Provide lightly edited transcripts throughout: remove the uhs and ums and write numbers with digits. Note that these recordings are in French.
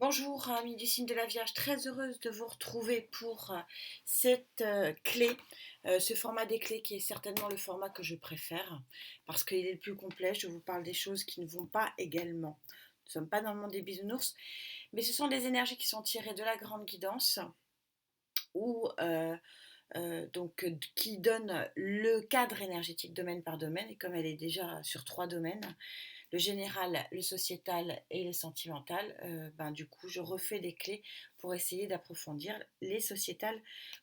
Bonjour, amis du signe de la Vierge, très heureuse de vous retrouver pour cette clé, ce format des clés qui est certainement le format que je préfère parce qu'il est le plus complet. Je vous parle des choses qui ne vont pas également. Nous ne sommes pas dans le monde des bisounours, mais ce sont des énergies qui sont tirées de la grande guidance ou qui donne le cadre énergétique domaine par domaine. Et comme elle est déjà sur 3 domaines, le général, le sociétal et le sentimental, du coup, je refais des clés pour essayer d'approfondir. Les sociétales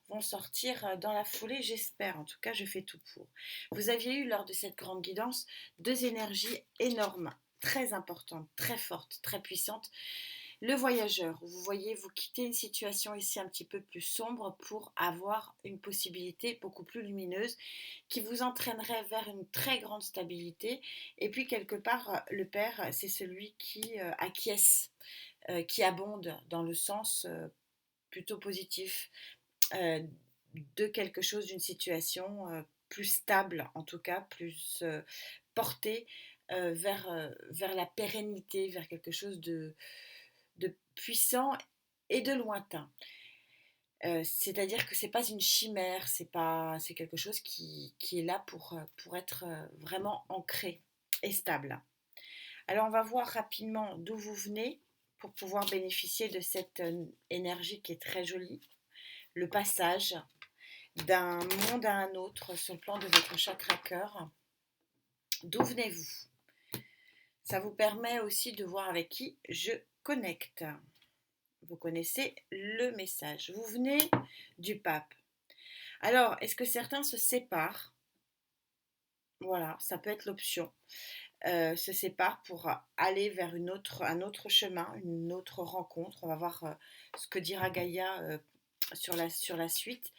vont sortir dans la foulée, j'espère. En tout cas, je fais tout pour. Vous aviez eu lors de cette grande guidance 2 énergies énormes, très importantes, très fortes, très puissantes. Le voyageur, vous voyez, vous quittez une situation ici un petit peu plus sombre pour avoir une possibilité beaucoup plus lumineuse qui vous entraînerait vers une très grande stabilité. Et puis quelque part, le père, c'est celui qui acquiesce, qui abonde dans le sens plutôt positif euh, de quelque chose, d'une situation plus stable, en tout cas, plus portée vers la pérennité, vers quelque chose de puissant et de lointain. C'est-à-dire que c'est pas une chimère, c'est quelque chose qui est là pour être vraiment ancré et stable. Alors on va voir rapidement d'où vous venez pour pouvoir bénéficier de cette énergie qui est très jolie. Le passage d'un monde à un autre sur le plan de votre chakra cœur. D'où venez-vous? Ça vous permet aussi de voir avec qui je connecte. Vous connaissez le message. Vous venez du pape. Alors, est-ce que certains se séparent? Voilà, ça peut être l'option. Se séparent pour aller vers un autre chemin, une autre rencontre. On va voir ce que dira Gaïa sur la suite.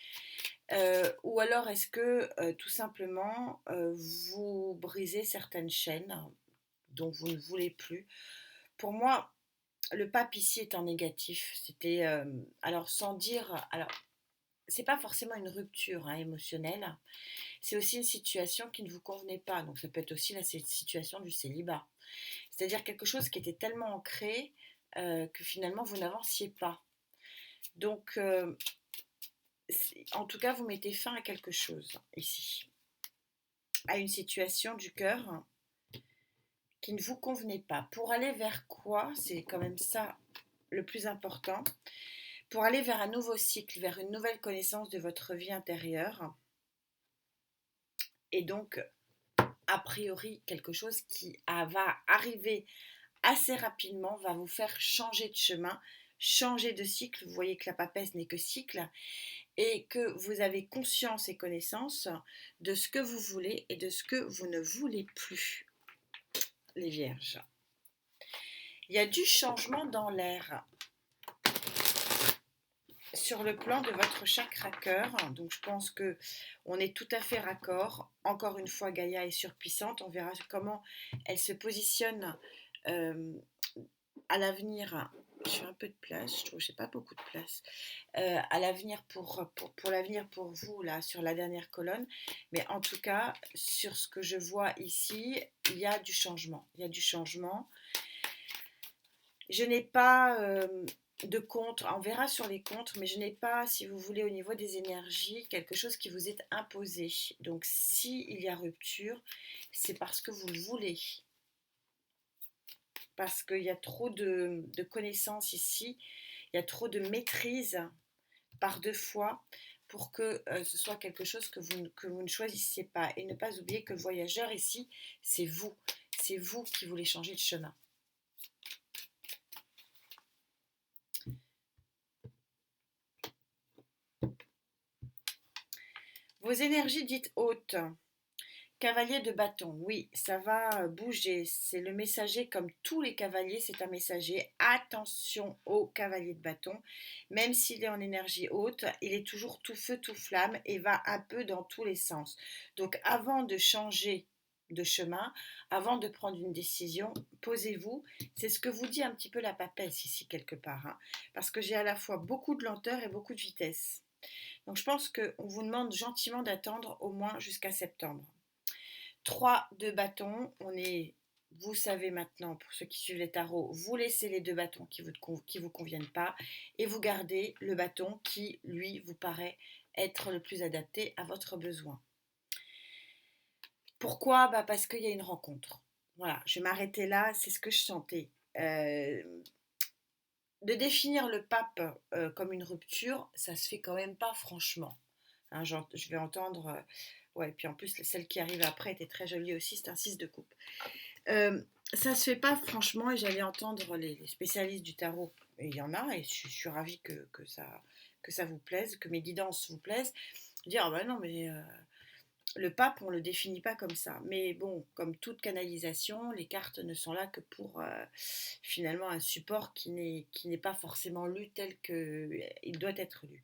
Ou alors est-ce que tout simplement vous brisez certaines chaînes dont vous ne voulez plus? Pour moi, le pape ici est en négatif. C'était alors sans dire, alors c'est pas forcément une rupture émotionnelle, c'est aussi une situation qui ne vous convenait pas. Donc ça peut être aussi la situation du célibat. C'est-à-dire quelque chose qui était tellement ancré que finalement vous n'avanciez pas. Donc en tout cas, vous mettez fin à quelque chose ici, à une situation du cœur qui ne vous convenait pas. Pour aller vers quoi? C'est quand même ça le plus important. Pour aller vers un nouveau cycle, vers une nouvelle connaissance de votre vie intérieure. Et donc, a priori, quelque chose qui va arriver assez rapidement, va vous faire changer de chemin, changer de cycle. Vous voyez que la papesse n'est que cycle et que vous avez conscience et connaissance de ce que vous voulez et de ce que vous ne voulez plus, les vierges. Il y a du changement dans l'air sur le plan de votre chakra cœur, donc je pense que on est tout à fait raccord. Encore une fois, Gaïa est surpuissante. On verra comment elle se positionne à l'avenir. J'ai un peu de place, je trouve que j'ai pas beaucoup de place à l'avenir pour l'avenir pour vous là sur la dernière colonne, mais en tout cas sur ce que je vois ici, il y a du changement. Il y a du changement. Je n'ai pas de contre, on verra sur les contres, mais je n'ai pas, si vous voulez, au niveau des énergies, quelque chose qui vous est imposé. Donc, s'il y a rupture, c'est parce que vous le voulez. Parce qu'il y a trop de connaissances ici, il y a trop de maîtrise par 2 fois pour que ce soit quelque chose que vous ne choisissiez pas. Et ne pas oublier que le voyageur ici, c'est vous. C'est vous qui voulez changer de chemin. Vos énergies dites hautes. Cavalier de bâton, oui, ça va bouger. C'est le messager, comme tous les cavaliers, c'est un messager. Attention au cavalier de bâton. Même s'il est en énergie haute, il est toujours tout feu, tout flamme et va un peu dans tous les sens. Donc avant de changer de chemin, avant de prendre une décision, posez-vous. C'est ce que vous dit un petit peu la papesse ici quelque part. Parce que j'ai à la fois beaucoup de lenteur et beaucoup de vitesse. Donc je pense qu'on vous demande gentiment d'attendre au moins jusqu'à septembre. 3 de bâton, on est vous savez maintenant, pour ceux qui suivent les tarots, vous laissez les deux bâtons qui vous conviennent pas et vous gardez le bâton qui, lui, vous paraît être le plus adapté à votre besoin. Pourquoi? Bah parce qu'il y a une rencontre. Voilà, je vais m'arrêter là, c'est ce que je sentais. De définir le pape comme une rupture, ça se fait quand même pas franchement. Hein, je vais entendre, ouais, puis en plus celle qui arrive après était très jolie aussi, c'est un 6 de coupe. Euh, Ça se fait pas franchement et j'allais entendre les spécialistes du tarot, et il y en a, et je suis ravie que ça vous plaise, que mes guidances vous plaisent, dire ah bah non mais le pape, on ne le définit pas comme ça. Mais bon, comme toute canalisation, les cartes ne sont là que pour finalement un support qui n'est pas forcément lu tel qu'il doit être lu.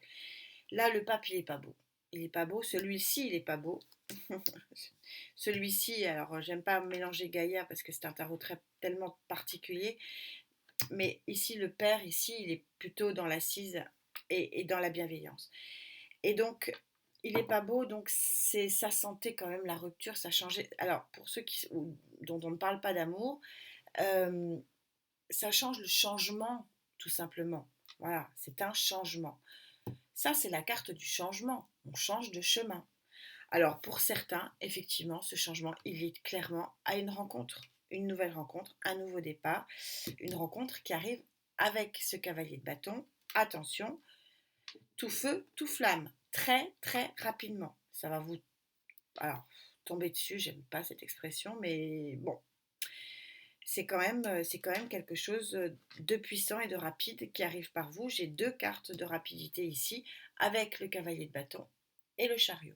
Là, le pape, il n'est pas beau. Il n'est pas beau. Celui-ci, il n'est pas beau. Celui-ci, alors j'aime pas mélanger Gaïa parce que c'est un tarot tellement particulier. Mais ici, le père, ici, il est plutôt dans l'assise et dans la bienveillance. Et donc, il n'est pas beau, donc c'est ça sentait quand même la rupture, ça changeait. Alors, pour ceux dont on ne parle pas d'amour, euh, ça change le changement, tout simplement. Voilà, c'est un changement. Ça, c'est la carte du changement. On change de chemin. Alors, pour certains, effectivement, ce changement, il est clairement à une rencontre, une nouvelle rencontre, un nouveau départ, une rencontre qui arrive avec ce cavalier de bâton. Attention, tout feu, tout flamme, très très rapidement. Ça va vous, alors, tomber dessus, j'aime pas cette expression, mais bon, c'est quand même quelque chose de puissant et de rapide qui arrive par vous. J'ai deux cartes de rapidité ici, avec le cavalier de bâton et le chariot.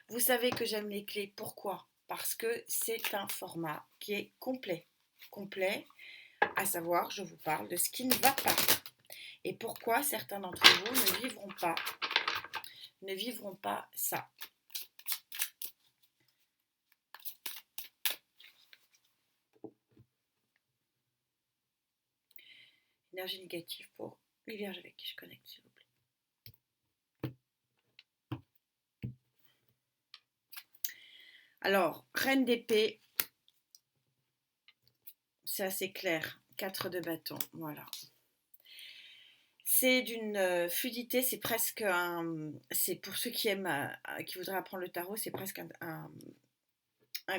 Vous savez que j'aime les clés, pourquoi? Parce que c'est un format qui est complet. Complet, à savoir, je vous parle de ce qui ne va pas. Et pourquoi certains d'entre vous ne vivront pas ça. Énergie négative pour les vierges avec qui je connecte, s'il vous plaît. Alors, reine d'épée, c'est assez clair. 4 de bâton, voilà. C'est d'une fluidité, c'est presque un. C'est pour ceux qui aiment, qui voudraient apprendre le tarot, c'est presque un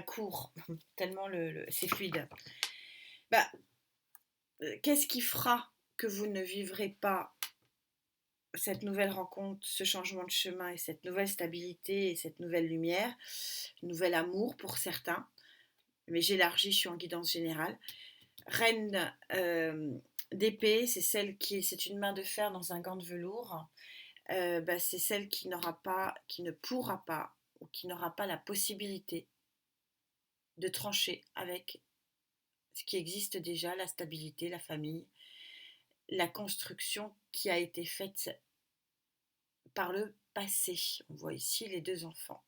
cours, tellement c'est fluide. Bah, qu'est-ce qui fera que vous ne vivrez pas cette nouvelle rencontre, ce changement de chemin et cette nouvelle stabilité et cette nouvelle lumière, nouvel amour pour certains, mais j'élargis, je suis en guidance générale. Reine d'épée, c'est une main de fer dans un gant de velours. C'est celle qui ne pourra pas, ou qui n'aura pas la possibilité de trancher avec ce qui existe déjà, la stabilité, la famille, la construction qui a été faite par le passé. On voit ici les deux enfants.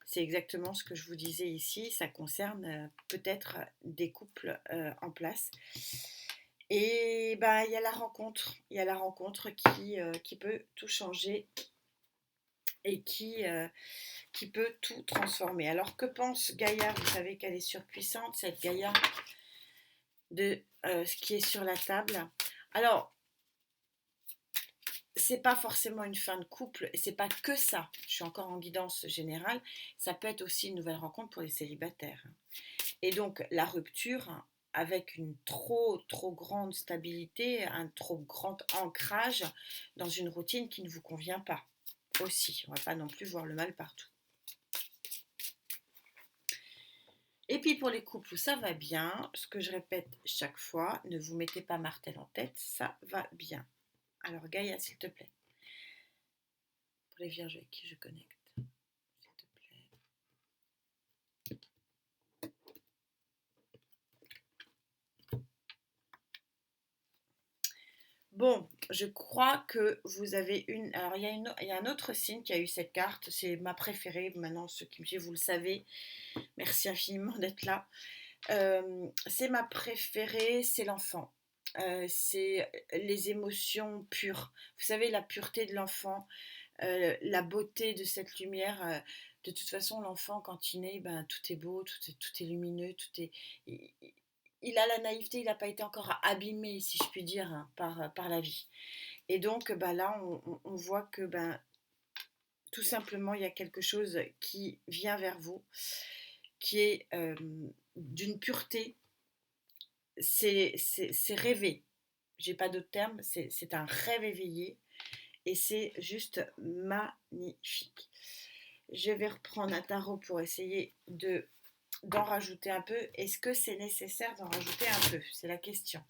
C'est exactement ce que je vous disais ici. Ça concerne peut-être des couples en place. Et bah, il y a la rencontre. Il y a la rencontre qui peut tout changer et qui peut tout transformer. Alors que pense Gaïa? Vous savez qu'elle est surpuissante, cette Gaïa de ce qui est sur la table. Alors, c'est pas forcément une fin de couple, et c'est pas que ça. Je suis encore en guidance générale. Ça peut être aussi une nouvelle rencontre pour les célibataires. Et donc la rupture avec une trop grande stabilité, un trop grand ancrage dans une routine qui ne vous convient pas. Aussi, on va pas non plus voir le mal partout. Et puis pour les couples où ça va bien, ce que je répète chaque fois, ne vous mettez pas martel en tête, ça va bien. Alors Gaïa, s'il te plaît. Pour les vierges avec qui je connecte, s'il te plaît. Bon, je crois que vous avez une. Alors, il y a un autre signe qui a eu cette carte. C'est ma préférée. Maintenant, ceux qui me suivent, vous le savez. Merci infiniment d'être là. C'est ma préférée, c'est l'enfant. C'est les émotions pures. Vous savez, la pureté de l'enfant, la beauté de cette lumière, De toute façon, l'enfant, quand il naît, ben, tout est beau, tout est lumineux, il, il a la naïveté, il n'a pas été encore abîmé, si je puis dire, hein, par la vie. Et donc, ben, là, on voit que ben, tout simplement, il y a quelque chose qui vient vers vous, qui est d'une pureté, c'est rêvé. J'ai pas d'autre terme, c'est un rêve éveillé et c'est juste magnifique. Je vais reprendre un tarot pour essayer d'en rajouter un peu. Est-ce que c'est nécessaire d'en rajouter un peu? C'est la question.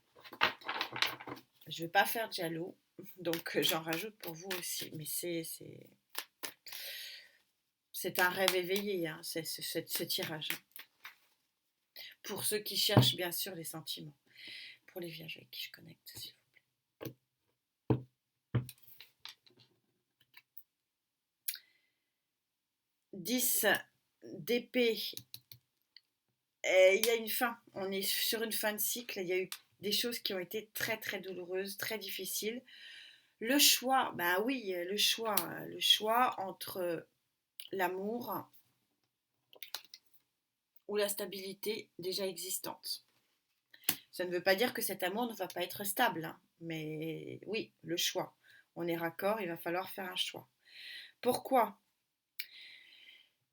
Je ne vais pas faire de jaloux, donc j'en rajoute pour vous aussi. Mais c'est un rêve éveillé, hein, ce tirage. Pour ceux qui cherchent bien sûr les sentiments. Pour les vierges avec qui je connecte, s'il vous plaît. 10 d'épée. Il y a une fin. On est sur une fin de cycle. Il y a eu des choses qui ont été très très douloureuses, très difficiles. Le choix, bah oui, le choix entre l'amour ou la stabilité déjà existante. Ça ne veut pas dire que cet amour ne va pas être stable, hein, mais oui, le choix. On est raccord, il va falloir faire un choix. Pourquoi?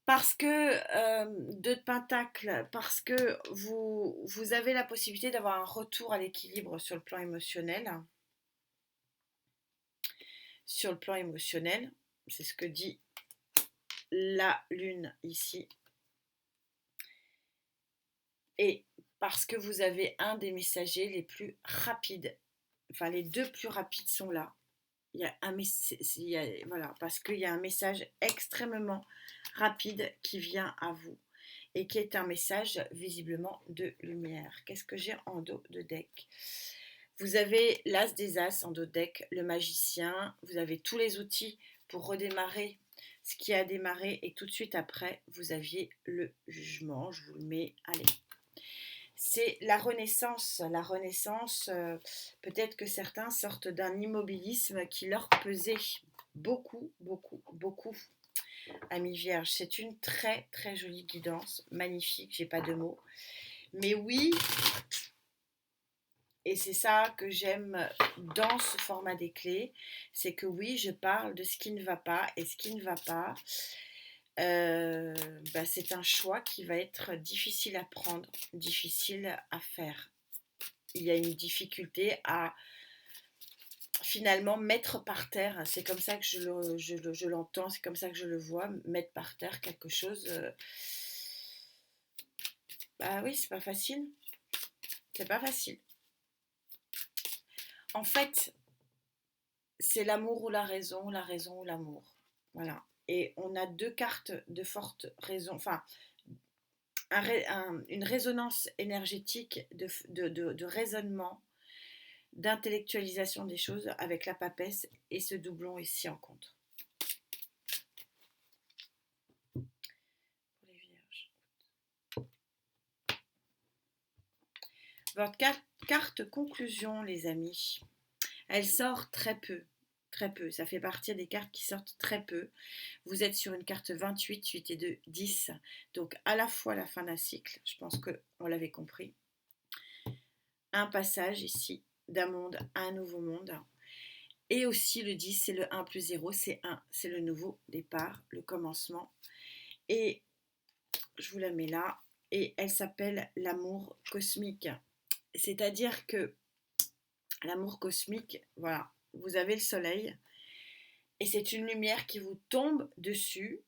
Parce que deux de pentacles, parce que vous avez la possibilité d'avoir un retour à l'équilibre sur le plan émotionnel. Sur le plan émotionnel, c'est ce que dit la lune ici. Et parce que vous avez un des messagers les plus rapides, enfin les deux plus rapides sont là. Il y a un voilà, parce qu'il y a un message extrêmement rapide qui vient à vous et qui est un message visiblement de lumière. Qu'est-ce que j'ai en dos de deck? Vous avez l'as des as en dos de deck, le magicien, vous avez tous les outils pour redémarrer ce qui a démarré et tout de suite après, vous aviez le jugement. Je vous le mets, allez. C'est la renaissance. La renaissance, peut-être que certains sortent d'un immobilisme qui leur pesait beaucoup, beaucoup, beaucoup. Amis vierges, c'est une très, très jolie guidance. Magnifique, j'ai pas de mots. Mais oui, et c'est ça que j'aime dans ce format des clés, c'est que oui, je parle de ce qui ne va pas et ce qui ne va pas. C'est un choix qui va être difficile à prendre, difficile à faire. Il y a une difficulté à finalement mettre par terre, c'est comme ça que je l'entends, c'est comme ça que je le vois, mettre par terre quelque chose. Bah oui, c'est pas facile. C'est pas facile. En fait, c'est l'amour ou la raison ou l'amour. Voilà. Et on a deux cartes de forte raison, enfin, une résonance énergétique de raisonnement, d'intellectualisation des choses avec la papesse et ce doublon ici en contre. Pour les vierges. Votre carte conclusion, les amis, elle sort très peu. Très peu. Ça fait partie des cartes qui sortent très peu. Vous êtes sur une carte 28, 8 et 2, 10. Donc à la fois la fin d'un cycle, je pense qu'on l'avait compris. Un passage ici d'un monde à un nouveau monde. Et aussi le 10, c'est le 1 plus 0, c'est 1, c'est le nouveau départ, le commencement. Et je vous la mets là. Et elle s'appelle l'amour cosmique. C'est-à-dire que l'amour cosmique, voilà, vous avez le soleil et c'est une lumière qui vous tombe dessus.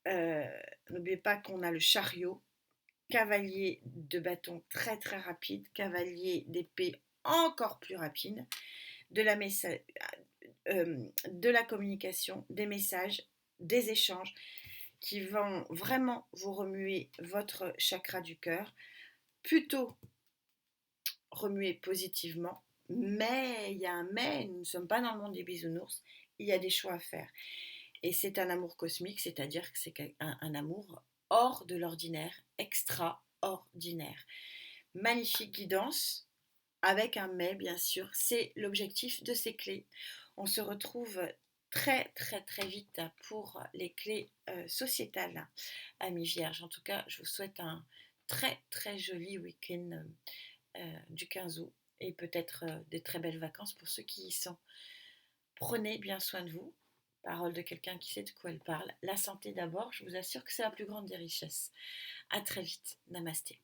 N'oubliez pas qu'on a le chariot, cavalier de bâton très très rapide, cavalier d'épée encore plus rapide, de la communication, des messages, des échanges qui vont vraiment vous remuer votre chakra du cœur, plutôt remuer positivement, mais il y a un mais, nous ne sommes pas dans le monde des bisounours, il y a des choix à faire. Et c'est un amour cosmique, c'est-à-dire que c'est un amour hors de l'ordinaire, extraordinaire. Magnifique guidance, avec un mais bien sûr, c'est l'objectif de ces clés. On se retrouve très très très vite pour les clés sociétales, amis vierges. En tout cas, je vous souhaite un très très joli week-end du 15 août et peut-être des très belles vacances pour ceux qui y sont. Prenez bien soin de vous. Parole de quelqu'un qui sait de quoi elle parle. La santé d'abord, je vous assure que c'est la plus grande des richesses. À très vite. Namasté.